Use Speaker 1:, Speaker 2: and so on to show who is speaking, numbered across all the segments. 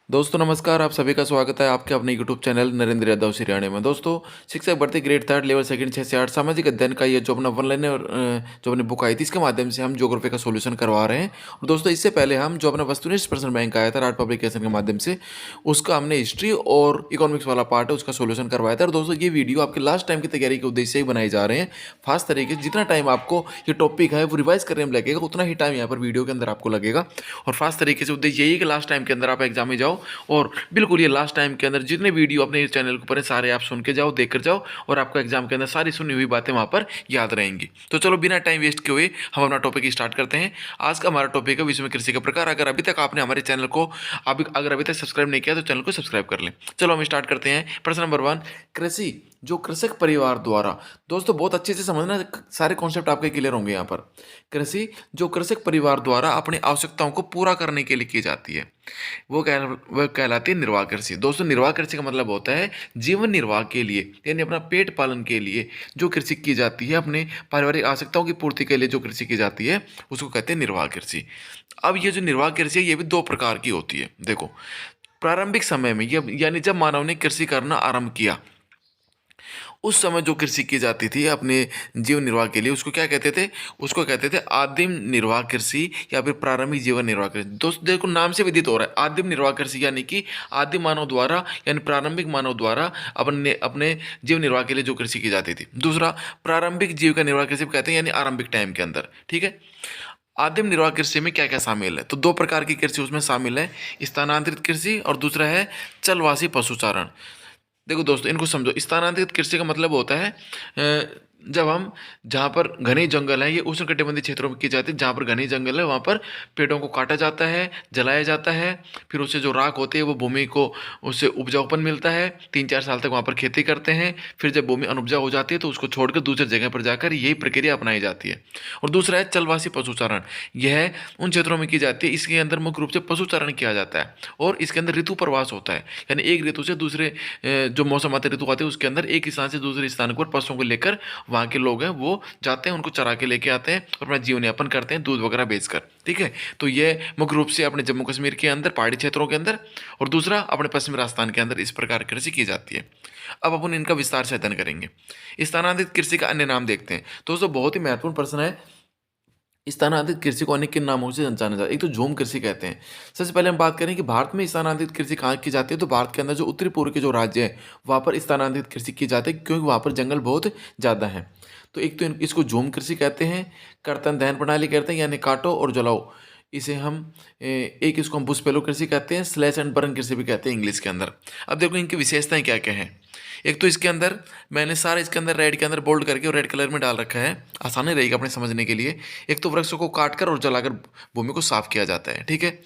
Speaker 1: दोस्तों नमस्कार, आप सभी का स्वागत है आपके अपने यूट्यूब चैनल नरेंद्र यादव सिरयाने में। दोस्तों शिक्षक भर्ती ग्रेड थर्ड लेवल सेकंड 6 से 8 सामाजिक अध्ययन का ये जो अपना वन लाइन जो अपनी बुक आई थी, इसके माध्यम से हम ज्योग्राफी का सॉल्यूशन करवा रहे हैं। और दोस्तों इससे पहले हम जो अपना वस्तुनिष्ठ प्रश्न बैंक आया था राट पब्लिकेशन के माध्यम से, उसका हमने हिस्ट्री और इकोनॉमिक्स वाला पार्ट है उसका सोल्यूशन करवाया था। और दोस्तों ये वीडियो आपके लास्ट टाइम की तैयारी के उद्देश्य से ही बनाए जा रहे हैं। फास्ट तरीके से जितना टाइम आपको ये टॉपिक है वो रिवाइज करने में लगेगा, उतना ही टाइम यहाँ पर वीडियो के अंदर आपको लगेगा। और फास्ट तरीके से उद्देश्य यही है कि लास्ट टाइम के अंदर आप एग्जाम में जाओ और बिल्कुल ये लास्ट टाइम के अंदर जितने वीडियो अपने इस चैनल के ऊपर है सारे आप सुन के जाओ, देख कर जाओ, और आपको एग्जाम के अंदर सारी सुनी हुई बातें वहाँ पर याद रहेंगी। तो चलो बिना टाइम वेस्ट किए हुए हम अपना टॉपिक स्टार्ट करते हैं। आज का हमारा टॉपिक है विश्व में कृषि का प्रकार। अगर अभी तक आपने हमारे चैनल को अगर अभी तक सब्सक्राइब नहीं किया तो चैनल को सब्सक्राइब कर लें। चलो हम स्टार्ट करते हैं। प्रश्न नंबर 1, कृषि जो कृषक परिवार द्वारा। दोस्तों बहुत अच्छे से समझना, सारे कॉन्सेप्ट आपके क्लियर होंगे यहाँ पर। कृषि जो कृषक परिवार द्वारा अपनी आवश्यकताओं को पूरा करने के लिए की जाती है वह कहलाती है निर्वाह कृषि। दोस्तों निर्वाह कृषि का मतलब होता है जीवन निर्वाह के लिए, यानी अपना पेट पालन के लिए जो कृषि की जाती है, अपने पारिवारिक आवश्यकताओं की पूर्ति के लिए जो कृषि की जाती है उसको कहते हैं निर्वाह कृषि। अब ये जो निर्वाह कृषि है ये भी दो प्रकार की होती है। देखो, प्रारंभिक समय में यानी जब मानव ने कृषि करना आरंभ किया, उस समय जो कृषि की जाती थी अपने जीवन निर्वाह के लिए, उसको क्या कहते थे? उसको कहते थे आदिम निर्वाह कृषि या फिर प्रारंभिक जीवन निर्वाह कृषि। दोस्तों देखो नाम से विदित हो रहा है, आदिम निर्वाह कृषि यानी कि आदिम मानव द्वारा यानी प्रारंभिक मानव द्वारा अपने अपने जीवन निर्वाह के लिए जो कृषि की जाती थी। दूसरा प्रारंभिक जीविका निर्वाह कृषि कहते हैं, यानी आरंभिक टाइम के अंदर। ठीक है, आदिम निर्वाह कृषि में क्या क्या शामिल है? तो दो प्रकार की कृषि उसमें शामिल है, स्थानांतरित कृषि और दूसरा है चलवासी पशुचारण। देखो दोस्तों इनको समझो। स्थानांतरित कृषि का मतलब होता है जब हम जहाँ पर घने जंगल है, ये उष्णकटिबंधीय क्षेत्रों में की जाती है, जहाँ पर घने जंगल है वहाँ पर पेड़ों को काटा जाता है, जलाया जाता है, फिर उससे जो राख होती है वो भूमि को, उससे उपजाऊपन मिलता है, 3-4 साल तक वहाँ पर खेती करते हैं, फिर जब भूमि अनुपजाऊ हो जाती है तो उसको छोड़कर दूसरी जगह पर जाकर यही प्रक्रिया अपनाई जाती है। और दूसरा है चलवासी पशुचारण। यह उन क्षेत्रों में की जाती है, इसके अंदर मुख्य रूप से पशुचारण किया जाता है और इसके अंदर ऋतु प्रवास होता है, यानी एक ऋतु से दूसरे जो मौसम आते ऋतु आते हैं उसके अंदर एक स्थान से दूसरे स्थान पर पशुओं को लेकर वहाँ के लोग हैं वो जाते हैं, उनको चरा के लेके आते हैं और अपना जीवन यापन करते हैं दूध वगैरह बेचकर। ठीक है, तो ये मुख्य रूप से अपने जम्मू कश्मीर के अंदर पहाड़ी क्षेत्रों के अंदर, और दूसरा अपने पश्चिमी राजस्थान के अंदर इस प्रकार की कृषि की जाती है। अब अपन इनका विस्तार से अध्ययन करेंगे। स्थानांतरित कृषि का अन्य नाम देखते हैं। दोस्तों बहुत ही महत्वपूर्ण प्रश्न है। स्थानांतरित कृषि को अन्य किन नामों से जाना जाता है? एक तो झूम कृषि कहते हैं। सबसे पहले हम बात करें कि भारत में स्थानांतरित कृषि कहाँ की जाती है, तो भारत के अंदर जो उत्तरी पूर्व के जो राज्य है वहाँ पर स्थानांतरित कृषि की जाती है, क्योंकि वहाँ पर जंगल बहुत ज़्यादा है। तो एक तो इसको झूम कृषि कहते हैं, कर्तन दहन प्रणाली कहते हैं, यानी काटो और जलाओ। इसे हम एक इसको हम बुशफैलो कृषि कहते हैं, स्लैश एंड बर्न कृषि भी कहते हैं इंग्लिश के अंदर। अब देखो इनकी विशेषताएं क्या क्या हैं। एक तो इसके अंदर मैंने सारा इसके अंदर रेड के अंदर बोल्ड करके और रेड कलर में डाल रखा है, आसानी रहेगा अपने समझने के लिए। एक तो वृक्षों को काटकर और जलाकर भूमि को साफ किया जाता है। ठीक है,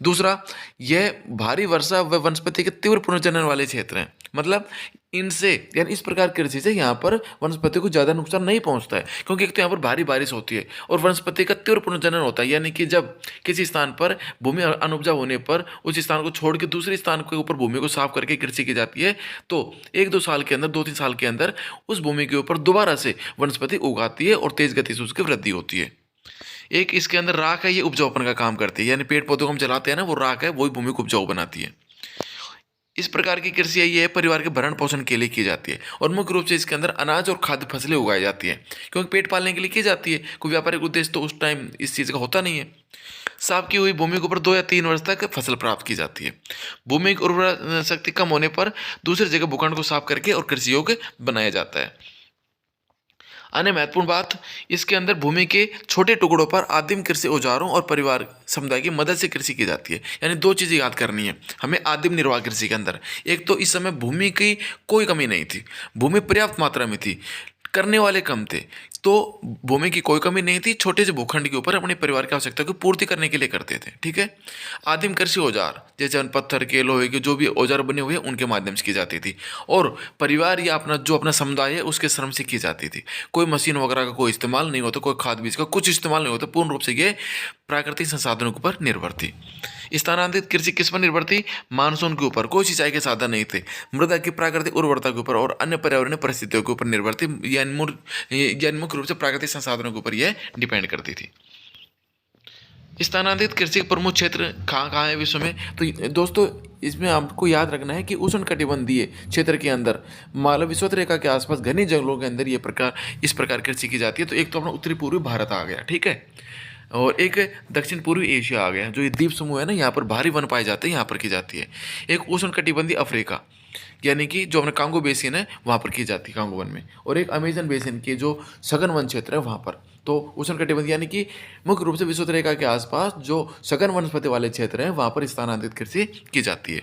Speaker 1: दूसरा यह भारी वर्षा व वनस्पति के तीव्र पुनर्जनन वाले क्षेत्र हैं, मतलब इनसे यानी इस प्रकार की कृषि से यहाँ पर वनस्पति को ज़्यादा नुकसान नहीं पहुँचता है, क्योंकि एक तो यहाँ पर भारी बारिश होती है और वनस्पति का तीव्र पुनर्जनन होता है, यानी कि जब किसी स्थान पर भूमि अनुपजाऊ होने पर उस स्थान को छोड़ के दूसरे स्थान के ऊपर भूमि को साफ करके कृषि की जाती है, तो 1-2 साल के अंदर 2-3 साल के अंदर उस भूमि के ऊपर दोबारा से वनस्पति उगाती है और तेज गति से उसकी वृद्धि होती है। एक इसके अंदर राख है, ये उपजाऊपन का काम करती है, यानी पेड़ पौधों को हम जलाते हैं ना, वो राख है वही भूमि को उपजाऊ बनाती है। इस प्रकार की कृषि ये परिवार के भरण पोषण के लिए की जाती है और मुख्य रूप से इसके अंदर अनाज और खाद्य फसलें उगाई जाती है, क्योंकि पेट पालने के लिए की जाती है। कोई व्यापारिक उद्देश्य तो उस टाइम इस चीज़ का होता नहीं है। साफ की हुई भूमि के ऊपर 2 या 3 वर्ष तक फसल प्राप्त की जाती है। भूमि की उर्वरा शक्ति कम होने पर दूसरी जगह भूखंड को साफ करके और कृषि योग्य बनाया जाता है। अन्य महत्वपूर्ण बात, इसके अंदर भूमि के छोटे टुकड़ों पर आदिम कृषि औजारों और परिवार समुदाय की मदद से कृषि की जाती है। यानी 2 चीज़ें याद करनी है हमें आदिम निर्वाह कृषि के अंदर। एक तो इस समय भूमि की कोई कमी नहीं थी, भूमि पर्याप्त मात्रा में थी, करने वाले कम थे, तो भूमि की कोई कमी नहीं थी, छोटे से भूखंड के ऊपर अपनी परिवार की आवश्यकता की पूर्ति करने के लिए करते थे। ठीक है, आदिम कृषि औजार जैसे पत्थर के, लोहे के जो भी औजार बने हुए हैं उनके माध्यम से की जाती थी, और परिवार या अपना समुदाय है उसके श्रम से की जाती थी। कोई मशीन वगैरह का कोई इस्तेमाल नहीं होता, कोई खाद बीज का कुछ इस्तेमाल नहीं होता, पूर्ण रूप से ये प्राकृतिक संसाधनों के ऊपर निर्भर थी। स्थानांतरित कृषि किस पर निर्भर थी? मानसून के ऊपर, कोई सिंचाई के साधन नहीं थे, मृदा की प्राकृतिक उर्वरता के ऊपर और अन्य पर्यावरणीय परिस्थितियों के ऊपर निर्भर थी, यानी मुख्य रूप से प्राकृतिक संसाधनों के ऊपर यह डिपेंड करती थी। स्थानांतरित कृषि के प्रमुख क्षेत्र कहाँ कहाँ है विश्व में? तो दोस्तों इसमें आपको याद रखना है कि उष्णकटिबंधीय क्षेत्र के अंदर मालव विषुवत रेखा के आसपास घने जंगलों के अंदर इस प्रकार कृषि की जाती है। तो एक तो अपना उत्तरी पूर्वी भारत आ गया, ठीक है, और एक दक्षिण पूर्वी एशिया आ गया। जो ये द्वीप समूह है ना, यहाँ पर भारी वन पाए जाते हैं, यहाँ पर की जाती है। एक उष्णकटिबंधीय अफ्रीका, यानी कि जो अपने कांगो बेसिन है वहाँ पर की जाती है, कांगो वन में। और एक अमेजन बेसिन के जो सघन वन क्षेत्र है वहाँ पर। तो उष्णकटिबंधीय यानी कि मुख्य रूप से विषुवत रेखा के आसपास जो सघन वनस्पति वाले क्षेत्र हैं वहाँ पर स्थानांतरित कृषि की जाती है।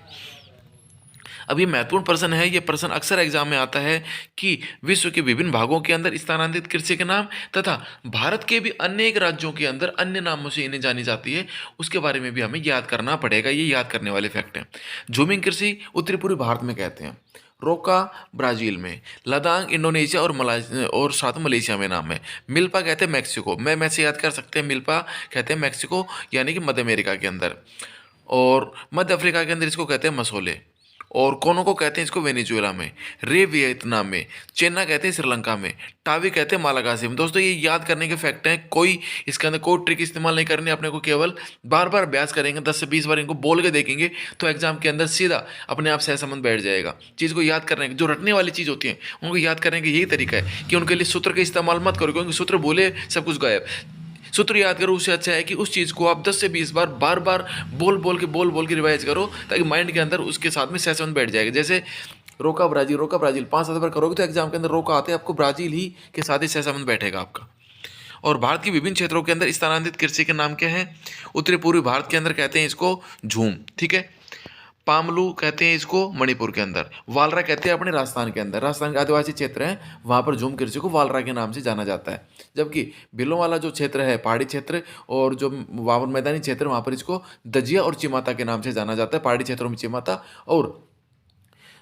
Speaker 1: अब ये महत्वपूर्ण प्रश्न है, ये प्रश्न अक्सर एग्जाम में आता है कि विश्व के विभिन्न भागों के अंदर स्थानांतरित कृषि के नाम तथा भारत के भी अनेक राज्यों के अंदर अन्य नामों से इन्हें जानी जाती है, उसके बारे में भी हमें याद करना पड़ेगा। ये याद करने वाले फैक्ट हैं। झूमिंग कृषि उत्तरी पूर्वी भारत में कहते हैं, रोका ब्राजील में, लद्दाख इंडोनेशिया और साथ मलेशिया में नाम है। मिल्पा कहते हैं मैक्सिको में से याद कर सकते हैं, मिल्पा कहते हैं मैक्सिको यानी कि मध्य अमेरिका के अंदर। और मध्य अफ्रीका के अंदर इसको कहते हैं मसोले। और कोनो को कहते हैं इसको वेनेजुएला में, रे वियतनाम में, चेन्ना कहते हैं श्रीलंका में, टावी कहते हैं मालागासी में। दोस्तों ये याद करने के फैक्ट हैं, कोई इसके अंदर कोई ट्रिक इस्तेमाल नहीं करनी, अपने को केवल बार बार अभ्यास करेंगे, 10 से 20 बार इनको बोल के देखेंगे तो एग्जाम के अंदर सीधा अपने आप सहसंबंध बैठ जाएगा। चीज़ को याद करने की जो रटने वाली चीज़ होती है उनको याद करने का यही तरीका है कि उनके लिए सूत्र का इस्तेमाल मत करो, क्योंकि सूत्र बोले सब कुछ गायब। सूत्र याद करो, उससे अच्छा है कि उस चीज़ को आप 10 से 20 बार बार बोल बोल के रिवाइज करो, ताकि माइंड के अंदर उसके साथ में सहसंबंध बैठ जाएगा। जैसे रोका ब्राजील 5-7 बार करोगे तो एग्जाम के अंदर रोका आते हैं, आपको ब्राजील ही के साथ ही सहसंबंध बैठेगा आपका। और भारत की विभिन्न क्षेत्रों के अंदर स्थानांतरित कृषि के नाम क्या है? उत्तरी पूर्वी भारत के अंदर कहते हैं इसको झूम, ठीक है। पामलू कहते हैं इसको मणिपुर के अंदर। वालरा कहते हैं अपने राजस्थान के अंदर, राजस्थान के आदिवासी क्षेत्र हैं वहाँ पर झूम कृषि को वालरा के नाम से जाना जाता है। जबकि बिलों वाला जो क्षेत्र है पहाड़ी क्षेत्र और जो वावन मैदानी क्षेत्र वहाँ पर इसको दजिया और चिमाता के नाम से जाना जाता है। पहाड़ी क्षेत्रों में चिमाता और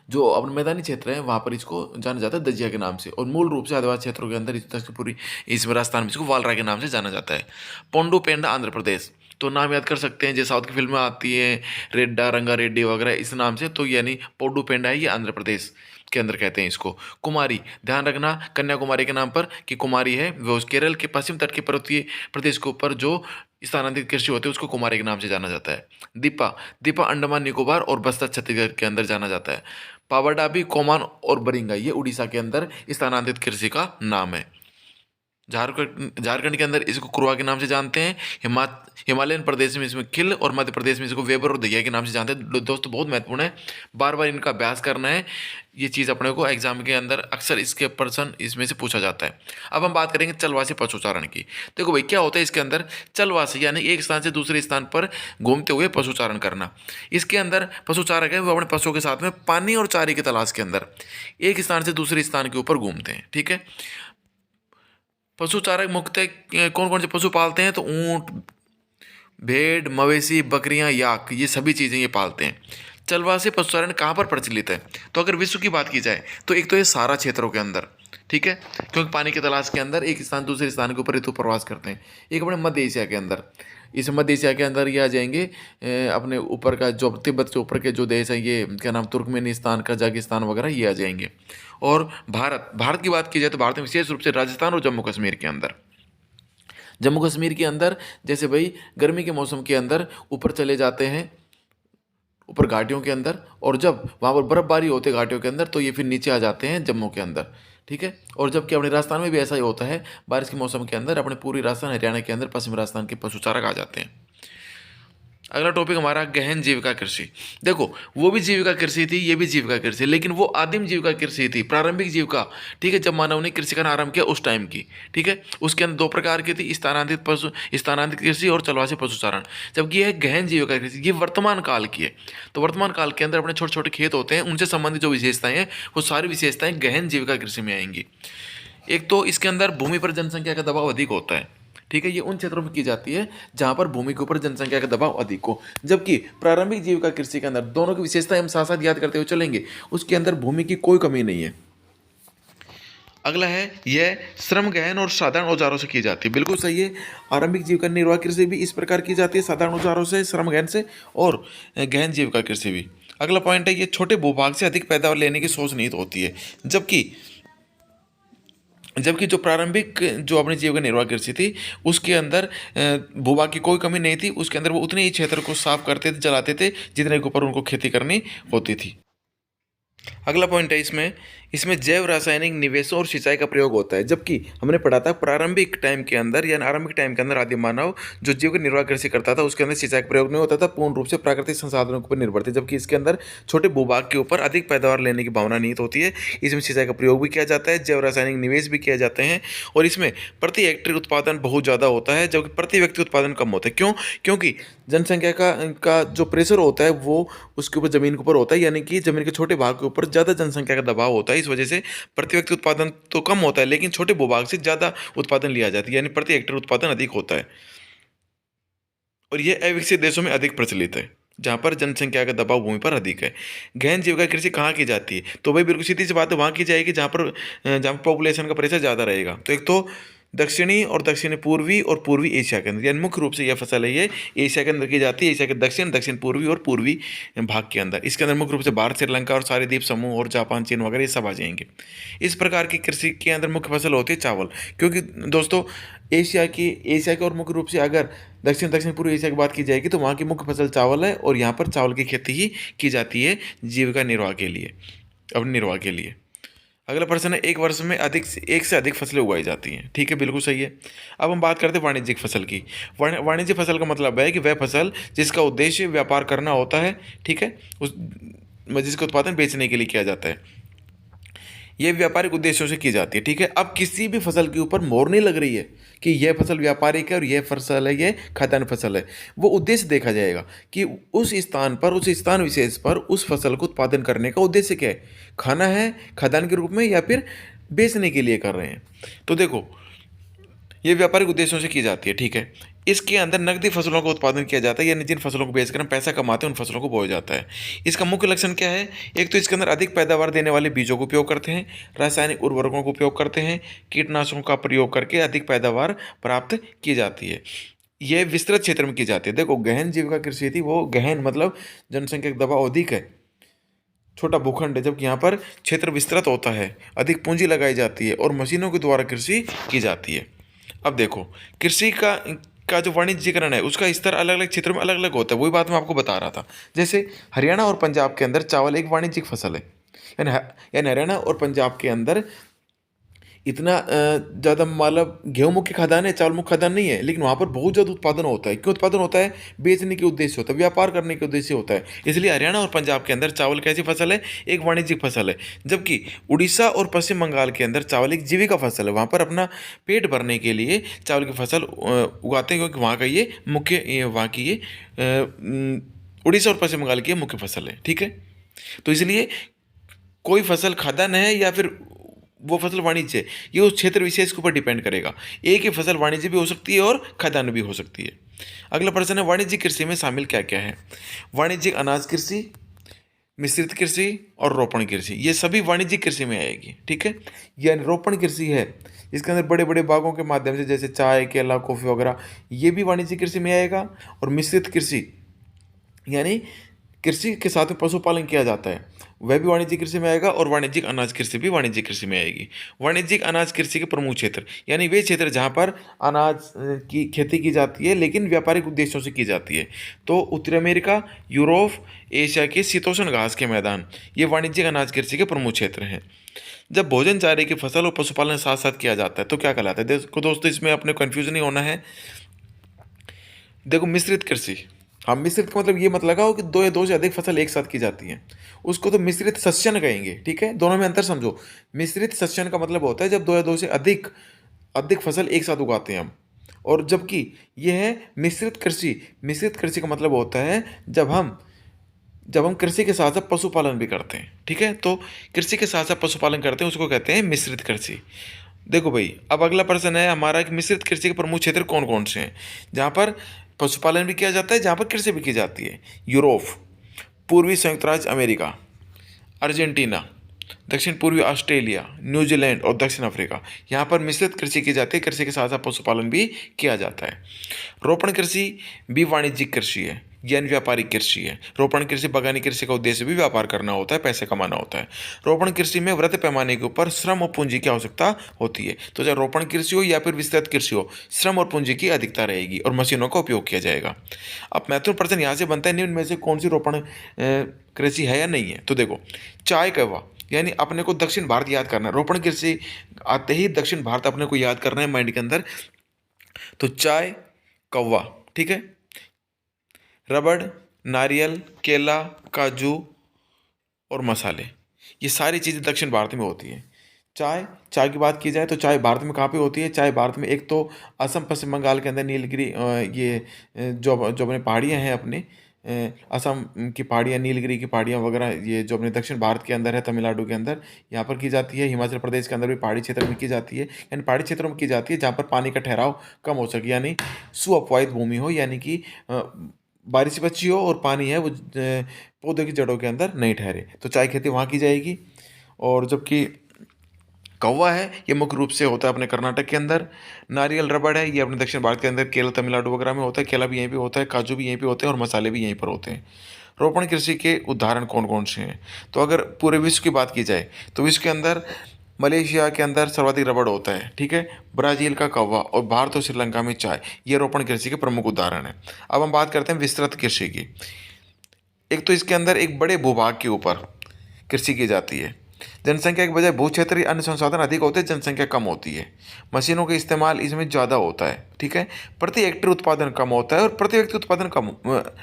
Speaker 1: जो अपने मैदानी क्षेत्र है वहाँ पर इसको जाना जाता है दजिया के नाम से। और मूल रूप से आदिवासी क्षेत्रों के अंदर पूरी इसमें राजस्थान में इसको वालरा के नाम से जाना जाता है। पोंडू पेंडा आंध्र प्रदेश, तो नाम याद कर सकते हैं, जैसे साउथ की फिल्में आती है रेड्डा रंगा रेड्डी वगैरह इस नाम से, तो यानी पोंडू पेंडा है, ये आंध्र प्रदेश के अंदर कहते हैं इसको। कुमारी, ध्यान रखना कन्याकुमारी के नाम पर कि कुमारी है वो केरल के पश्चिम तट के पर्वतीय प्रदेश के ऊपर जो स्थानांतरित कृषि होते हैं उसको कुमारी के नाम से जाना जाता है। दीपा अंडमान निकोबार और बस्तर छत्तीसगढ़ के अंदर जाना जाता है। पावरडाबी, कोमान और बरिंगा ये उड़ीसा के अंदर स्थानांतरित कृषि का नाम है। झारखंड के अंदर इसको कुरवा के नाम से जानते हैं। हिमालयन प्रदेश में इसमें किल और मध्य प्रदेश में इसको वेबर और दहिया के नाम से जानते हैं। दोस्तों बहुत महत्वपूर्ण है, बार बार इनका अभ्यास करना है, ये चीज़ अपने को एग्जाम के अंदर अक्सर इसके प्रश्न इसमें से पूछा जाता है। अब हम बात करेंगे चलवासी पशुचारण की। देखो भाई क्या होता है इसके अंदर, चलवासी यानी एक स्थान से दूसरे स्थान पर घूमते हुए पशुचारण करना। इसके अंदर पशुचारक है वो अपने पशुओं के साथ में पानी और चारे की तलाश के अंदर एक स्थान से दूसरे स्थान के ऊपर घूमते हैं, ठीक है। पशुचारक मुख्यतः कौन कौन से पशु पालते हैं? तो ऊँट, भेड़, मवेशी, बकरियां, याक, ये सभी चीज़ें ये पालते हैं। चलवासी पशुचारण कहाँ पर प्रचलित है? तो अगर विश्व की बात की जाए तो एक तो ये सारा क्षेत्रों के अंदर, ठीक है, क्योंकि पानी की तलाश के अंदर एक स्थान दूसरे स्थान के ऊपर ऋतु प्रवास करते हैं। एक अपने मध्य एशिया के अंदर, इस मध्य एशिया के अंदर ये आ जाएंगे अपने ऊपर का जो तिब्बत से ऊपर के जो देश है, ये क्या नाम, तुर्कमेनिस्तान, कजाकिस्तान वगैरह ये आ जाएंगे। और भारत की बात की जाए तो भारत में विशेष रूप से राजस्थान और जम्मू कश्मीर के अंदर जैसे भाई गर्मी के मौसम के अंदर ऊपर चले जाते हैं, ऊपर घाटियों के अंदर, और जब वहाँ पर बर्फबारी होती है घाटियों के अंदर तो ये फिर नीचे आ जाते हैं जम्मू के अंदर, ठीक है। और जबकि अपने राजस्थान में भी ऐसा ही होता है, बारिश के मौसम के अंदर अपने पूरी राजस्थान हरियाणा के अंदर पश्चिम राजस्थान के पशुचारक आ जाते हैं। अगला टॉपिक हमारा गहन जीविका कृषि। देखो वो भी जीविका कृषि थी, ये भी जीविका कृषि, लेकिन वो आदिम जीविका कृषि थी, प्रारंभिक जीविका, ठीक है, जब मानव ने कृषि का आरंभ किया उस टाइम की, ठीक है। उसके अंदर दो प्रकार की थी, स्थानांतरित कृषि और चलवासी पशुचारण। जबकि यह गहन जीविका कृषि ये वर्तमान काल की है। तो वर्तमान काल के अंदर अपने छोटे छोटे खेत होते हैं, उनसे संबंधित जो विशेषताएं हैं वो सारी विशेषताएं गहन जीविका कृषि में आएंगी। एक तो इसके अंदर भूमि पर जनसंख्या का दबाव अधिक होता है, ठीक है, ये उन क्षेत्रों में की जाती है जहां पर भूमि के ऊपर जनसंख्या का दबाव अधिक हो। जबकि प्रारंभिक जीविका कृषि के अंदर दोनों की विशेषता हम साथ साथ याद करते हुए चलेंगे, उसके अंदर भूमि की कोई कमी नहीं है। अगला है यह श्रम गहन और साधारण औजारों से की जाती है। बिल्कुल सही है, आरंभिक जीविका निर्वाह कृषि भी इस प्रकार की जाती है, साधारण औजारों से, श्रम गहन से, और गहन जीविका कृषि भी। अगला पॉइंट है ये छोटे भूभाग से अधिक पैदावार लेने की सोच निहित होती है। जबकि जबकि जो प्रारंभिक जो अपनी जीविका निर्वाह कृषि थी उसके अंदर भूभाग की कोई कमी नहीं थी, उसके अंदर वो उतने ही क्षेत्र को साफ करते थे, चलाते थे जितने के ऊपर उनको खेती करनी होती थी। अगला पॉइंट है इसमें इसमें जैव रासायनिक निवेशों और सिंचाई का प्रयोग होता है। जबकि हमने पढ़ा था प्रारंभिक टाइम के अंदर या आरंभिक टाइम के अंदर आदि मानव जो जीविका निर्वाह कृषि करता था उसके अंदर सिंचाई का प्रयोग नहीं होता था, पूर्ण रूप से प्राकृतिक संसाधनों के ऊपर निर्भर थे। जबकि इसके अंदर छोटे भूभाग के ऊपर अधिक पैदावार लेने की भावना निहित होती है, इसमें सिंचाई का प्रयोग भी किया जाता है, जैव रासायनिक निवेश भी किए जाते हैं और इसमें प्रति हेक्टेयर उत्पादन बहुत ज़्यादा होता है जबकि प्रति व्यक्ति उत्पादन कम होता है। क्यों? क्योंकि जनसंख्या का जो प्रेशर होता है वो उसके ऊपर ज़मीन के ऊपर होता है, यानी कि ज़मीन के छोटे भाग के ऊपर ज़्यादा जनसंख्या का दबाव होता है। इस वजह से प्रति व्यक्ति उत्पादन तो कम होता है लेकिन छोटे भूभाग से ज़्यादा उत्पादन लिया जाता है, यानी प्रति हेक्टेयर उत्पादन अधिक होता है। और यह अविकसित देशों में अधिक प्रचलित है जहाँ पर जनसंख्या का दबाव भूमि पर अधिक है। गहन जीविका कृषि कहाँ की जाती है? तो भाई बिल्कुल सीधी सी बात है, वहाँ की जाएगी जहाँ पर पॉपुलेशन का प्रेशर ज़्यादा रहेगा। तो एक तो दक्षिणी और दक्षिण पूर्वी और पूर्वी एशिया के अंदर, यानी मुख्य रूप से यह फसल है ये एशिया के अंदर की जाती है, एशिया के दक्षिण, दक्षिण पूर्वी और पूर्वी भाग के अंदर। इसके अंदर मुख्य रूप से भारत, श्रीलंका और सारे द्वीप समूह और जापान, चीन वगैरह ये सब आ जाएंगे। इस प्रकार की कृषि के अंदर मुख्य फसल होती है चावल। क्योंकि दोस्तों एशिया की और मुख्य रूप से अगर दक्षिण दक्षिण पूर्व एशिया की बात की जाएगी तो वहाँ की मुख्य फसल चावल है और यहाँ पर चावल की खेती ही की जाती है जीविका निर्वाह के लिए, अपने निर्वाह के लिए। अगला प्रश्न है, एक वर्ष में एक से अधिक फसलें उगाई जाती हैं। ठीक है, बिल्कुल सही है। अब हम बात करते हैं वाणिज्यिक फसल की। वाणिज्यिक फसल का मतलब है कि वह फसल जिसका उद्देश्य व्यापार करना होता है, ठीक है, जिसका उत्पादन बेचने के लिए किया जाता है, यह व्यापारिक उद्देश्यों से की जाती है। ठीक है, अब किसी भी फसल के ऊपर मोहर नहीं लग रही है कि यह फसल व्यापारिक है और यह फसल है, यह खाद्यान्न फसल है। वो उद्देश्य देखा जाएगा कि उस स्थान पर, उस स्थान विशेष पर उस फसल को उत्पादन करने का उद्देश्य क्या है, खाना है खाद्यान्न के रूप में या फिर बेचने के लिए कर रहे हैं। तो देखो ये व्यापारिक उद्देश्यों से की जाती है। ठीक है, इसके अंदर नकदी फसलों का उत्पादन किया जाता है, यानी जिन फसलों को बेचकर हम पैसा कमाते हैं उन फसलों को बोया जाता है। इसका मुख्य लक्षण क्या है? एक तो इसके अंदर अधिक पैदावार देने वाले बीजों का उपयोग करते हैं, रासायनिक उर्वरकों का उपयोग करते हैं, कीटनाशकों का प्रयोग करके अधिक पैदावार प्राप्त की जाती है। यह विस्तृत क्षेत्र में की जाती है। देखो गहन जीविका कृषि थी, वो गहन मतलब जनसंख्या का दबाव अधिक है, छोटा भूखंड है, जबकि यहाँ पर क्षेत्र विस्तृत होता है, अधिक पूंजी लगाई जाती है और मशीनों के द्वारा कृषि की जाती है। अब देखो कृषि का जो वाणिज्यीकरण है उसका स्तर अलग अलग क्षेत्रों में अलग अलग होता है। वही बात मैं आपको बता रहा था। जैसे हरियाणा और पंजाब के अंदर चावल एक वाणिज्यिक फसल है, यानी हरियाणा और पंजाब के अंदर इतना ज़्यादा मतलब गेहूं मुख्य खाद्यान्न है, चावल मुख्य खाद्यान्न नहीं है, लेकिन वहाँ पर बहुत ज़्यादा उत्पादन होता है। क्यों उत्पादन होता है? बेचने के उद्देश्य होता है, व्यापार करने के उद्देश्य होता है। इसलिए हरियाणा और पंजाब के अंदर चावल कैसी फसल है? एक वाणिज्यिक फसल है। जबकि उड़ीसा और पश्चिम बंगाल के अंदर चावल एक जीविका फसल है, वहाँ पर अपना पेट भरने के लिए चावल की फसल उगाते हैं, क्योंकि वहाँ का ये मुख्य, वहाँ की ये उड़ीसा और पश्चिम बंगाल की मुख्य फसल है। ठीक है, तो इसलिए कोई फसल खाद्यान्न है या फिर वो फसल वाणिज्य है, ये उस क्षेत्र विशेष के ऊपर डिपेंड करेगा। एक ही फसल वाणिज्य भी हो सकती है और खाद्यान्न भी हो सकती है। अगला प्रश्न है, वाणिज्यिक कृषि में शामिल क्या क्या है? वाणिज्यिक अनाज कृषि, मिश्रित कृषि और रोपण कृषि, ये सभी वाणिज्यिक कृषि में आएगी। ठीक है, यह रोपण कृषि है, इसके अंदर बड़े बड़े बागों के माध्यम से जैसे चाय, केला, कॉफ़ी वगैरह, ये भी वाणिज्यिक कृषि में आएगा। और मिश्रित कृषि यानी कृषि के साथ में पशुपालन किया जाता है, वह भी वाणिज्यिक कृषि में आएगा। और वाणिज्यिक अनाज कृषि भी वाणिज्यिक कृषि में आएगी। वाणिज्यिक अनाज कृषि के प्रमुख क्षेत्र यानी वे क्षेत्र जहाँ पर अनाज की खेती की जाती है लेकिन व्यापारिक उद्देश्यों से की जाती है। तो उत्तरी अमेरिका, यूरोप, एशिया के शीतोष्ण घास के मैदान, ये वाणिज्यिक अनाज कृषि के प्रमुख क्षेत्र हैं। जब भोजन चारे की फसल और पशुपालन साथ साथ किया जाता है तो क्या कहलाता है? देखो दोस्तों, इसमें अपने कन्फ्यूजन नहीं होना है। देखो मिश्रित कृषि, हाँ मिश्रित का मतलब ये मत लगाओ कि दो या दो से अधिक फसल एक साथ की जाती है, उसको तो मिश्रित सस्यन कहेंगे। ठीक है, दोनों में अंतर समझो। मिश्रित सस्यन का मतलब होता है जब दो या दो से अधिक अधिक फसल एक साथ उगाते हैं हम, और जबकि यह है मिश्रित कृषि। मिश्रित कृषि का मतलब होता है जब हम कृषि के साथ साथ पशुपालन भी करते हैं। ठीक है, तो कृषि के साथ साथ पशुपालन करते हैं उसको कहते हैं मिश्रित कृषि। देखो भाई, अब अगला प्रश्न है हमारा कि मिश्रित कृषि के प्रमुख क्षेत्र कौन कौन से हैं जहाँ पर पशुपालन भी किया जाता है, जहाँ पर कृषि भी की जाती है? यूरोप, पूर्वी संयुक्त राज्य अमेरिका, अर्जेंटीना, दक्षिण पूर्वी ऑस्ट्रेलिया, न्यूजीलैंड और दक्षिण अफ्रीका, यहाँ पर मिश्रित कृषि की जाती है, कृषि के साथ साथ पशुपालन भी किया जाता है। रोपण कृषि भी वाणिज्यिक कृषि है, ज्ञान व्यापारिक कृषि है। रोपण कृषि, बागानी कृषि का उद्देश्य भी व्यापार करना होता है, पैसे कमाना होता है। रोपण कृषि में वृहत पैमाने के ऊपर श्रम और पूंजी की आवश्यकता होती है। तो चाहे रोपण कृषि हो या फिर विस्तृत कृषि हो, श्रम और पूंजी की अधिकता रहेगी और मशीनों का उपयोग किया जाएगा। अब महत्वपूर्ण प्रश्न यहाँ से बनता है, निम्न में से कौन सी रोपण कृषि है या नहीं है। तो देखो, चाय कौवा, यानी अपने को दक्षिण भारत याद करना है। रोपण कृषि आते ही दक्षिण भारत अपने को याद करना है माइंड के अंदर। तो चाय कौवा, ठीक है। रबड़, नारियल, केला, काजू और मसाले, ये सारी चीज़ें दक्षिण भारत में होती हैं। चाय, चाय की बात की जाए तो चाय भारत में कहाँ पे होती है। चाय भारत में एक तो असम, पश्चिम बंगाल के अंदर नीलगिरी, ये जो जो अपने पहाड़ियाँ हैं अपने, असम की पहाड़ियाँ, नीलगिरी की पहाड़ियाँ वगैरह, ये जो अपने दक्षिण भारत के अंदर है, तमिलनाडु के अंदर यहाँ पर की जाती है। हिमाचल प्रदेश के अंदर भी पहाड़ी क्षेत्र में की जाती है, यानी पहाड़ी क्षेत्रों में की जाती है जहाँ पर पानी का ठहराव कम हो सके, यानी सुअपवाहित भूमि हो, यानी कि बारिश बची हो और पानी है वो पौधे की जड़ों के अंदर नहीं ठहरे, तो चाय खेती वहाँ की जाएगी। और जबकि कौवा है ये मुख्य रूप से होता है अपने कर्नाटक के अंदर। नारियल, रबड़ है ये अपने दक्षिण भारत के अंदर केरल, तमिलनाडु वगैरह में होता है। केला भी यहीं पे होता है, काजू भी यहीं पे होते हैं और मसाले भी यहीं पर होते हैं। रोपण कृषि के उदाहरण कौन कौन से हैं। तो अगर पूरे विश्व की बात की जाए तो विश्व के अंदर मलेशिया के अंदर सर्वाधिक रबड़ होता है, ठीक है। ब्राज़ील का कौवा और भारत और श्रीलंका में चाय, ये रोपण कृषि के प्रमुख उदाहरण हैं। अब हम बात करते हैं विस्तृत कृषि की। एक तो इसके अंदर एक बड़े भूभाग के ऊपर कृषि की जाती है। जनसंख्या के बजाय भू क्षेत्र या अन्य संसाधन अधिक होते हैं, जनसंख्या कम होती है। मशीनों का इस्तेमाल इसमें ज़्यादा होता है, ठीक है। प्रति हेक्टेयर उत्पादन कम होता है और प्रति व्यक्ति उत्पादन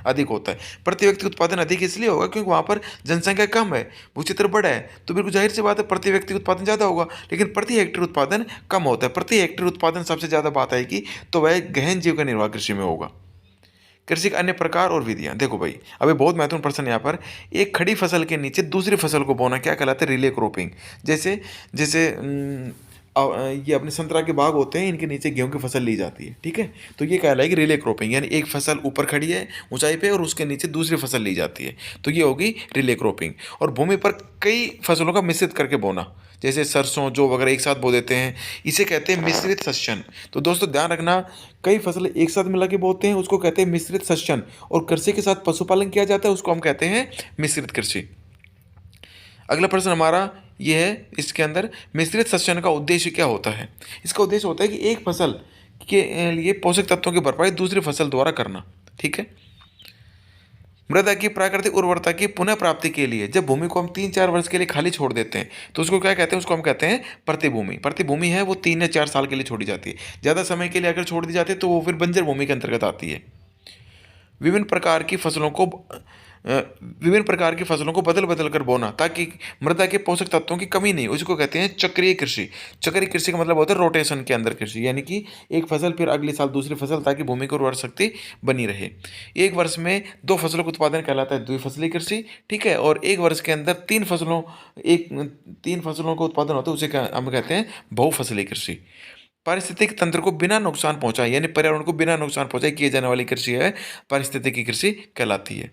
Speaker 1: अधिक होता है। प्रति व्यक्ति उत्पादन अधिक इसलिए होगा क्योंकि वहाँ पर जनसंख्या कम है, भू क्षेत्र बड़ा है, तो बिल्कुल जाहिर सी बात है प्रति व्यक्ति उत्पादन ज़्यादा होगा, लेकिन प्रति हेक्टेयर उत्पादन कम होता है। प्रति हेक्टेयर उत्पादन सबसे ज़्यादा बात आएगी तो वह गहन जीविका निर्वाह कृषि में होगा। कृषि के अन्य प्रकार और विधियां, देखो भाई अभी बहुत महत्वपूर्ण प्रश्न यहाँ पर। एक खड़ी फसल के नीचे दूसरी फसल को बोना क्या कहलाता है, रिले क्रॉपिंग। जैसे जैसे ये अपने संतरा के बाग होते हैं, इनके नीचे गेहूं की फसल ली जाती है, ठीक है। तो ये कहलाएगी रिले क्रॉपिंग, यानी एक फसल ऊपर खड़ी है ऊंचाई पे और उसके नीचे दूसरी फसल ली जाती है, तो ये होगी रिले क्रॉपिंग। और भूमि पर कई फसलों का मिश्रित करके बोना, जैसे सरसों जो वगैरह एक साथ बो देते हैं, इसे कहते हैं मिश्रित सस्यन। तो दोस्तों ध्यान रखना, कई फसलें एक साथ मिला के बोते हैं उसको कहते हैं मिश्रित सस्यन, और कृषि के साथ पशुपालन किया जाता है उसको हम कहते हैं मिश्रित कृषि। अगला प्रश्न हमारा ये है, इसके अंदर मिश्रित सस्यन का उद्देश्य क्या होता है। इसका उद्देश्य होता है कि एक फसल के लिए पोषक तत्वों की भरपाई दूसरी फसल द्वारा करना, ठीक है। मृदा की प्राकृतिक उर्वरता की पुनः प्राप्ति के लिए जब भूमि को हम 3-4 वर्ष के लिए खाली छोड़ देते हैं तो उसको क्या कहते हैं, उसको हम कहते हैं प्रतिभूमि। प्रतिभूमि है वो 3 या 4 साल के लिए छोड़ी जाती है। ज़्यादा समय के लिए अगर छोड़ दी जाती है तो वो फिर बंजर भूमि के अंतर्गत आती है। विभिन्न प्रकार की फसलों को बदल बदल कर बोना ताकि मृदा के पोषक तत्वों की कमी नहीं, उसको कहते हैं चक्रीय कृषि। चक्रीय कृषि का मतलब होता है रोटेशन के अंदर कृषि, यानी कि एक फसल फिर अगले साल दूसरी फसल, ताकि भूमि की उर्वरा शक्ति बनी रहे। एक वर्ष में 2 फसलों का उत्पादन कहलाता है द्विफसली कृषि, ठीक है। और एक वर्ष के अंदर 3 फसलों का उत्पादन होता है, उसे हम कहते हैं बहुफसली कृषि। पारिस्थितिक तंत्र को बिना नुकसान पहुंचाए, यानी पर्यावरण को बिना नुकसान पहुंचाए किए जाने वाली कृषि है पारिस्थितिकी कृषि कहलाती है।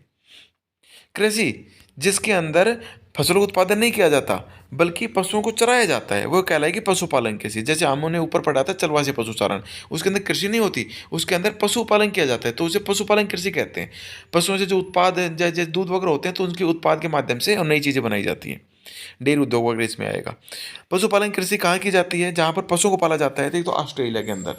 Speaker 1: कृषि जिसके अंदर फसलों का उत्पादन नहीं किया जाता बल्कि पशुओं को चराया जाता है वो कहलाएगी पशुपालन कृषि। जैसे हमने ऊपर पढ़ा था चलवासी पशुचारण, उसके अंदर कृषि नहीं होती, उसके अंदर पशुपालन किया जाता है, तो उसे पशुपालन कृषि कहते हैं। पशुओं से जो उत्पाद जैसे दूध वगैरह होते हैं तो उनके उत्पाद के माध्यम से और नई चीज़ें बनाई जाती हैं। डेयरी उद्योग वगैरह इसमें आएगा। पशुपालन कृषि कहाँ की जाती है, जहाँ पर पशुओं को पाला जाता है, तो ऑस्ट्रेलिया के अंदर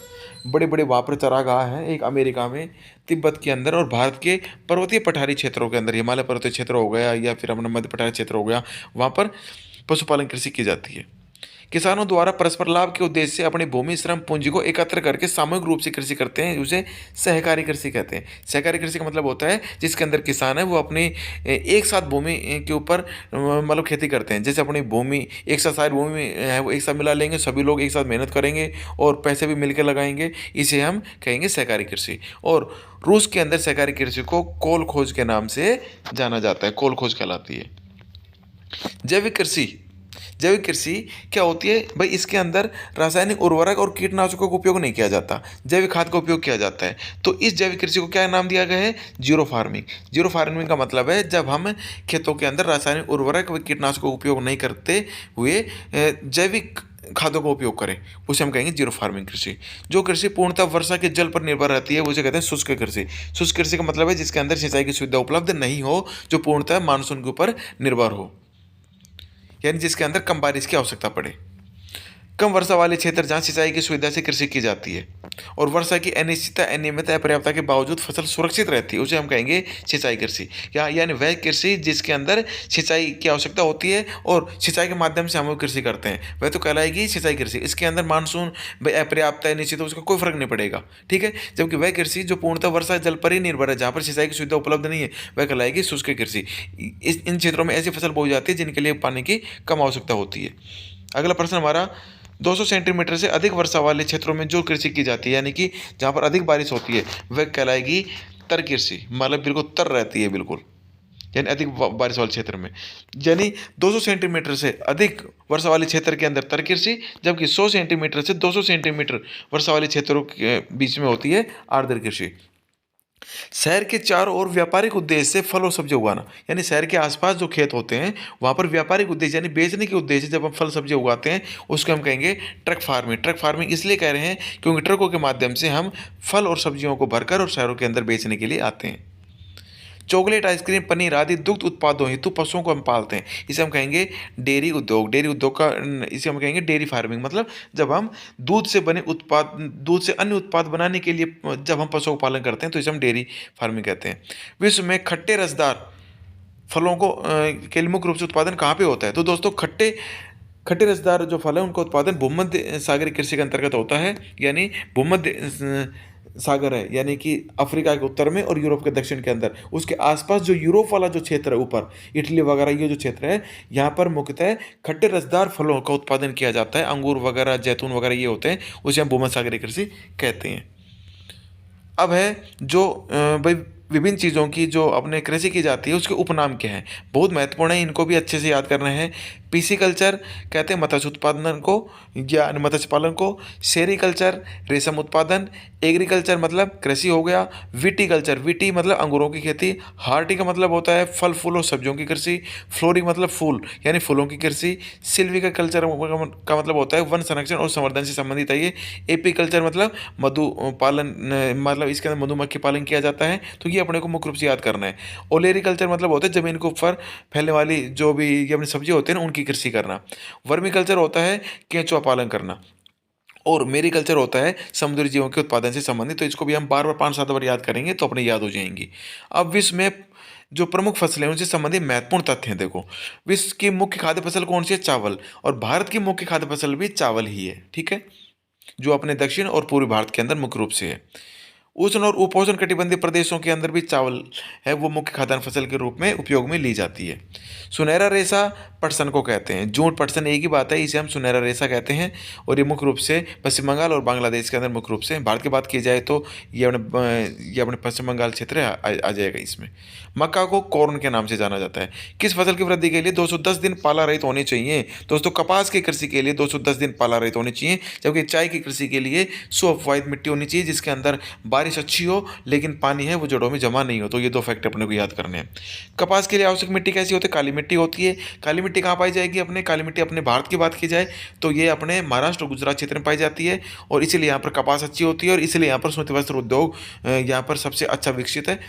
Speaker 1: बड़े बड़े वहाँ पर चरागाह हैं, एक अमेरिका में, तिब्बत के अंदर और भारत के पर्वतीय पठारी क्षेत्रों के अंदर, हिमालय पर्वतीय क्षेत्र हो गया या फिर अपना मध्य पठारी क्षेत्र हो गया, वहाँ पर पशुपालन कृषि की जाती है। किसानों द्वारा परस्पर लाभ के उद्देश्य से अपनी भूमि श्रम पूंजी को एकत्र करके सामूहिक रूप से कृषि करते हैं, उसे सहकारी कृषि कहते हैं। सहकारी कृषि का मतलब होता है जिसके अंदर किसान है वो अपनी एक साथ भूमि के ऊपर मतलब खेती करते हैं। जैसे अपनी भूमि एक साथ, सारी भूमि है वो एक साथ मिला लेंगे, सभी लोग एक साथ मेहनत करेंगे और पैसे भी मिलकर लगाएंगे, इसे हम कहेंगे सहकारी कृषि। और रूस के अंदर सहकारी कृषि को कोल खोज के नाम से जाना जाता है, कोल खोज कहलाती है। जैविक कृषि, जैविक कृषि क्या होती है भाई, इसके अंदर रासायनिक उर्वरक और कीटनाशकों का उपयोग नहीं किया जाता, जैविक खाद का उपयोग किया जाता है। तो इस जैविक कृषि को क्या नाम दिया गया है, जीरो फार्मिंग। जीरो फार्मिंग का मतलब है जब हम खेतों के अंदर रासायनिक उर्वरक व कीटनाशकों का उपयोग नहीं करते हुए जैविक खादों का उपयोग करें, उसे हम कहेंगे जीरो फार्मिंग कृषि। जो कृषि पूर्णतः वर्षा के जल पर निर्भर रहती है उसे कहते हैं शुष्क कृषि। शुष्क कृषि का मतलब है जिसके अंदर सिंचाई की सुविधा उपलब्ध नहीं हो, जो पूर्णतः मानसून के ऊपर निर्भर हो, यानी जिसके अंदर कम बारिश की आवश्यकता पड़े। कम वर्षा वाले क्षेत्र जहाँ सिंचाई की सुविधा से कृषि की जाती है और वर्षा की अनिश्चितता, अनियमितता, अपर्याप्तता के बावजूद फसल सुरक्षित रहती है, उसे हम कहेंगे सिंचाई कृषि। या यानी वह कृषि जिसके अंदर सिंचाई की आवश्यकता होती है और सिंचाई के माध्यम से हम वो कृषि करते हैं, वह तो कहलाएगी सिंचाई कृषि। इसके अंदर मानसून अपर्याप्तता, अनिश्चितता, उसका कोई फर्क नहीं पड़ेगा, ठीक है। जबकि वह कृषि जो पूर्णतः वर्षा जल पर ही निर्भर है, जहाँ पर सिंचाई की सुविधा उपलब्ध नहीं है, वह कहलाएगी शुष्क कृषि। इन क्षेत्रों में ऐसी फसल बोई जाती है जिनके लिए पानी की कम आवश्यकता होती है। अगला प्रश्न हमारा, 200 सेंटीमीटर से अधिक वर्षा वाले क्षेत्रों में जो कृषि की जाती है, यानी कि जहाँ पर अधिक बारिश होती है, वह कहलाएगी तर कृषि। मतलब बिल्कुल तर रहती है बिल्कुल, यानी अधिक बारिश वाले क्षेत्र में। यानी 200 सेंटीमीटर से अधिक वर्षा वाले क्षेत्र के अंदर तर कृषि, जबकि 100 सेंटीमीटर से 200 सेंटीमीटर वर्षा वाले क्षेत्रों के बीच में होती है आर्द्र कृषि। शहर के चारों ओर व्यापारिक उद्देश्य से फल और सब्जी उगाना, यानी शहर के आसपास जो खेत होते हैं वहाँ पर व्यापारिक उद्देश्य यानी बेचने के उद्देश्य से जब हम फल सब्जी उगाते हैं उसको हम कहेंगे ट्रक फार्मिंग। ट्रक फार्मिंग इसलिए कह रहे हैं क्योंकि ट्रकों के माध्यम से हम फल और सब्जियों को भरकर और शहरों के अंदर बेचने के लिए आते हैं। चॉकलेट, आइसक्रीम, पनीर आदि दुग्ध उत्पादों हेतु पशुओं को हम पालते हैं, इसे हम कहेंगे डेयरी उद्योग। डेयरी उद्योग का इसे हम कहेंगे डेयरी फार्मिंग। मतलब जब हम दूध से बने उत्पाद, दूध से अन्य उत्पाद बनाने के लिए जब हम पशुओं का पालन करते हैं तो इसे हम डेयरी फार्मिंग कहते हैं। विश्व में खट्टे रसदार फलों को के लिए मुख्य रूप से उत्पादन कहाँ पे होता है? तो दोस्तों खट्टे खट्टे रसदार जो फल है उनका उत्पादन भूमध्य सागरीय कृषि के अंतर्गत होता है, यानी भूमध्य सागर है, यानी कि अफ्रीका के उत्तर में और यूरोप के दक्षिण के अंदर, उसके आसपास जो यूरोप वाला जो क्षेत्र है ऊपर इटली वगैरह ये जो क्षेत्र है, यहाँ पर मुख्यतः खट्टे रसदार फलों का उत्पादन किया जाता है। अंगूर वगैरह, जैतून वगैरह ये होते हैं, उसे हम भूमध्य सागरीय कृषि कहते हैं। अब है जो भाई विभिन्न चीज़ों की जो अपने कृषि की जाती है उसके उपनाम क्या हैं, बहुत महत्वपूर्ण है, इनको भी अच्छे से याद करना है। पीसीकल्चर कहते हैं मत्स्य उत्पादन को या मत्स्य पालन को। सेरीकल्चर रेशम उत्पादन। एग्रीकल्चर मतलब कृषि हो गया। विटीकल्चर, विटी मतलब अंगूरों की खेती। हार्टी का मतलब होता है फल फूल और सब्जियों की कृषि। फ्लोरिंग मतलब फूल यानी फूलों की कृषि। सिल्विका कल्चर का मतलब होता है वन संरक्षण और संवर्धन से संबंधित है ये। एपीकल्चर मतलब मधु पालन, मतलब इसके अंदर मधुमक्खी पालन किया जाता है, तो ये अपने को मुख्य रूप से याद करना है। ओलेरिकल्चर मतलब होता है जमीन के ऊपर फैलने वाली जो भी ये अपनी सब्जी होती है ना उनकी कृषि करना। वर्मिकल्चर होता है केंचुआ पालन करना। और मेरीकल्चर होता है समुद्री जीवों के उत्पादन से संबंधित। तो इसको भी हम बार बार 5-7 बार याद करेंगे तो अपने याद हो जाएंगी। अब विश्व में जो प्रमुख फसलें हैं उनसे संबंधित महत्वपूर्ण तथ्य हैं। देखो, विश्व की मुख्य खाद्य फसल कौन सी है? चावल। और भारत की मुख्य खाद्य फसल भी चावल ही है, ठीक है, जो अपने दक्षिण और पूर्वी भारत के अंदर मुख्य रूप से है। उष्ण और उपोष्ण कटिबंधीय प्रदेशों के अंदर भी चावल है वो मुख्य खाद्यान्न फसल के रूप में उपयोग में ली जाती है। सुनहरा रेशा पटसन को कहते हैं। जूट पटसन एक ही बात है, इसे हम सुनहरा रेशा कहते हैं। और ये मुख्य रूप से पश्चिम बंगाल और बांग्लादेश के अंदर मुख्य रूप से। भारत की बात की जाए तो ये अपने पश्चिम बंगाल क्षेत्र आ जाएगा इसमें। मक्का को कॉर्न के नाम से जाना जाता है। किस फसल की वृद्धि के लिए 210 दिन पाला रहित होने चाहिए? दोस्तों कपास की कृषि के लिए 210 दिन पाला रहित होने चाहिए, जबकि चाय की कृषि के लिए सुअपवाहित मिट्टी होनी चाहिए जिसके अंदर बारिश अच्छी हो लेकिन पानी है वो जड़ों में जमा नहीं हो। तो ये दो फैक्ट अपने को याद करने हैं। कपास के लिए आवश्यक मिट्टी कैसी होती है? काली मिट्टी होती है। काली मिट्टी कहाँ पाई जाएगी? अपने काली मिट्टी अपने भारत की बात की जाए तो ये अपने महाराष्ट्र और गुजरात क्षेत्र में पाई जाती है, और इसीलिए यहाँ पर कपास अच्छी होती है और इसलिए यहाँ पर सूती वस्त्र उद्योग यहाँ पर सबसे अच्छा विकसित है।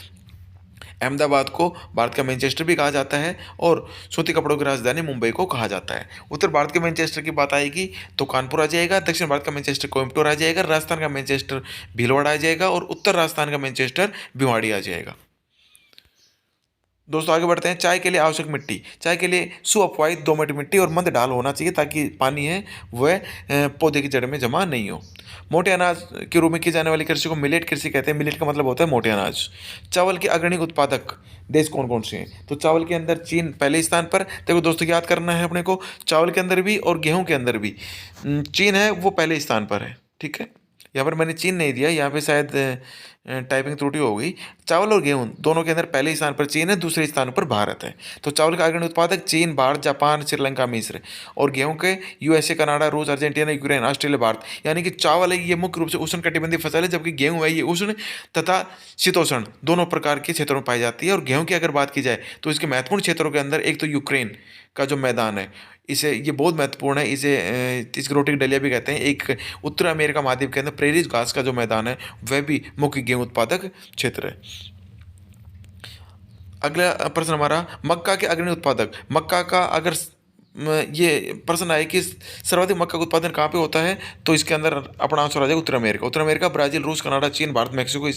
Speaker 1: अहमदाबाद को भारत का मैनचेस्टर भी कहा जाता है और सूती कपड़ों की राजधानी मुंबई को कहा जाता है। उत्तर भारत के मैनचेस्टर की बात आएगी तो कानपुर आ जाएगा। दक्षिण भारत का मैनचेस्टर कोयम्बटूर आ जाएगा। राजस्थान का मैनचेस्टर भीलवाड़ा आ जाएगा और उत्तर राजस्थान का मैनचेस्टर भिवाड़ी आ जाएगा। दोस्तों आगे बढ़ते हैं। चाय के लिए आवश्यक मिट्टी। चाय के लिए सुअपवाहित दोमट मिट्टी और मंद ढाल होना चाहिए ताकि पानी है वह पौधे की जड़ में जमा नहीं हो। मोटे अनाज के रूप में की जाने वाली कृषि को मिलेट कृषि कहते हैं। मिलेट का मतलब होता है मोटे अनाज। चावल के अग्रणी उत्पादक देश कौन कौन से हैं? तो चावल के अंदर चीन पहले स्थान पर। देखो दोस्तों याद करना है अपने को, चावल के अंदर भी और गेहूं के अंदर भी चीन है वो पहले स्थान पर है, ठीक है। यहाँ पर मैंने चीन नहीं दिया, यहाँ पे शायद टाइपिंग त्रुटि हो गई। चावल और गेहूं दोनों के अंदर पहले स्थान पर चीन है, दूसरे स्थान पर भारत है। तो चावल का अग्रणी उत्पादक चीन, भारत, जापान, श्रीलंका, मिस्र। और गेहूं के यूएसए, कनाडा, रूस, अर्जेंटीना, यूक्रेन, ऑस्ट्रेलिया, भारत। यानी कि चावल है ये मुख्य रूप से उष्णकटिबंधीय फसल है, जबकि गेहूं है ये उष्ण तथा शीतोष्ण दोनों प्रकार के क्षेत्रों में पाई जाती है। और गेहूं की अगर बात की जाए तो इसके महत्वपूर्ण क्षेत्रों के अंदर एक तो यूक्रेन का जो मैदान है, इसे ये बहुत महत्वपूर्ण है। इसे इसकी रोटी की डलिया भी कहते हैं। एक उत्तर अमेरिका महाद्वीप के अंदर प्रेरित घास का जो मैदान है वह भी मुख्य गेहूं उत्पादक क्षेत्र है। अगला प्रश्न हमारा, मक्का के अग्रणी उत्पादक। मक्का का अगर ये प्रश्न आए कि सर्वाधिक मक्का का उत्पादन कहाँ पे होता है, तो इसके अंदर अपना आंसर आ जाएगा उत्तर अमेरिका। उत्तर अमेरिका, ब्राजील, रूस, कनाडा, चीन, भारत, मैक्सिको,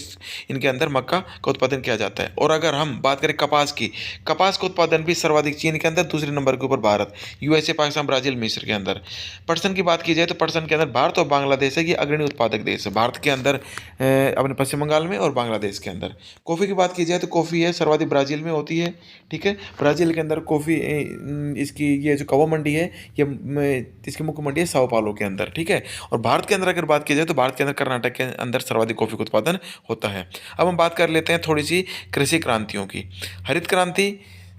Speaker 1: इनके अंदर मक्का का उत्पादन किया जाता है। और अगर हम बात करें कपास की, कपास का उत्पादन भी सर्वाधिक चीन के अंदर, दूसरे नंबर के ऊपर भारत, यूएसए, पाकिस्तान, ब्राजील, मिस्र के अंदर। पटसन की बात की जाए तो पटसन के अंदर भारत और बांग्लादेश है, ये अग्रणी उत्पादक देश है। भारत के अंदर अपने पश्चिम बंगाल में और बांग्लादेश के अंदर। कॉफ़ी की बात की जाए तो कॉफ़ी है सर्वाधिक ब्राज़ील में होती है। ठीक है, ब्राज़ील के अंदर कॉफ़ी इसकी ये जो कवा मंडी है ये इसकी मुख्य मंडी है साओ पालो के अंदर। ठीक है, और भारत के अंदर अगर बात की जाए तो भारत के अंदर कर्नाटक के अंदर सर्वाधिक कॉफ़ी का उत्पादन होता है। अब हम बात कर लेते हैं थोड़ी सी कृषि क्रांतियों की। हरित क्रांति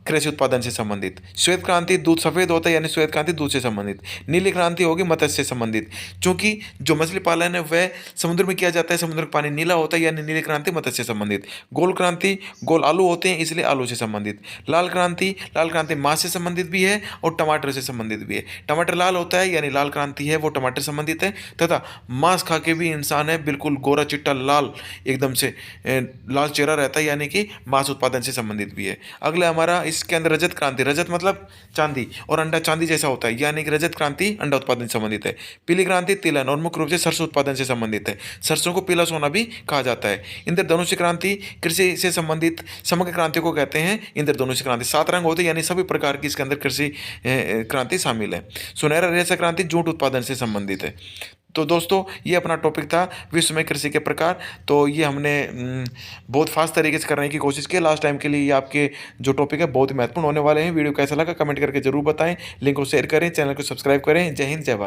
Speaker 1: कृषि उत्पादन से संबंधित, श्वेत क्रांति दूध सफ़ेद होता है यानी श्वेत क्रांति दूध से संबंधित, नीली क्रांति होगी मत्स्य से संबंधित, क्योंकि जो मछली पालन है वह समुद्र में किया जाता है, समुद्र का पानी नीला होता है यानी नीली क्रांति मत्स्य से संबंधित। गोल क्रांति गोल आलू होते हैं इसलिए आलू से संबंधित। लाल क्रांति मांस से संबंधित भी है और टमाटर से संबंधित भी है। टमाटर लाल होता है यानी लाल क्रांति है वो टमाटर संबंधित है, तथा मांस खा के भी इंसान है बिल्कुल गोरा चिट्टा लाल एकदम से लाल चेहरा रहता है यानी कि मांस उत्पादन से संबंधित भी है। अगला हमारा इसके अंदर रजत क्रांति, रजत मतलब चांदी, और अंडा चांदी जैसा होता है यानी कि रजत क्रांति अंडा उत्पादन से संबंधित है। पीली क्रांति तिलहन और मुख्य रूप से सरसों उत्पादन से संबंधित है, सरसों को पीला सोना भी कहा जाता है। इंद्रधनुष क्रांति कृषि से संबंधित समग्र क्रांति को कहते हैं इंद्रधनुष क्रांति। 7 रंग होते हैं यानी सभी प्रकार की इसके अंदर कृषि क्रांति शामिल है। सुनहरा रेशा क्रांति जूट उत्पादन से संबंधित है। तो दोस्तों ये अपना टॉपिक था विश्व में कृषि के प्रकार। तो ये हमने बहुत फास्ट तरीके से करने की कोशिश की। लास्ट टाइम के लिए ये आपके जो टॉपिक है बहुत ही महत्वपूर्ण होने वाले हैं। वीडियो कैसा लगा कमेंट करके जरूर बताएं, लिंक को शेयर करें, चैनल को सब्सक्राइब करें। जय हिंद, जय भारत।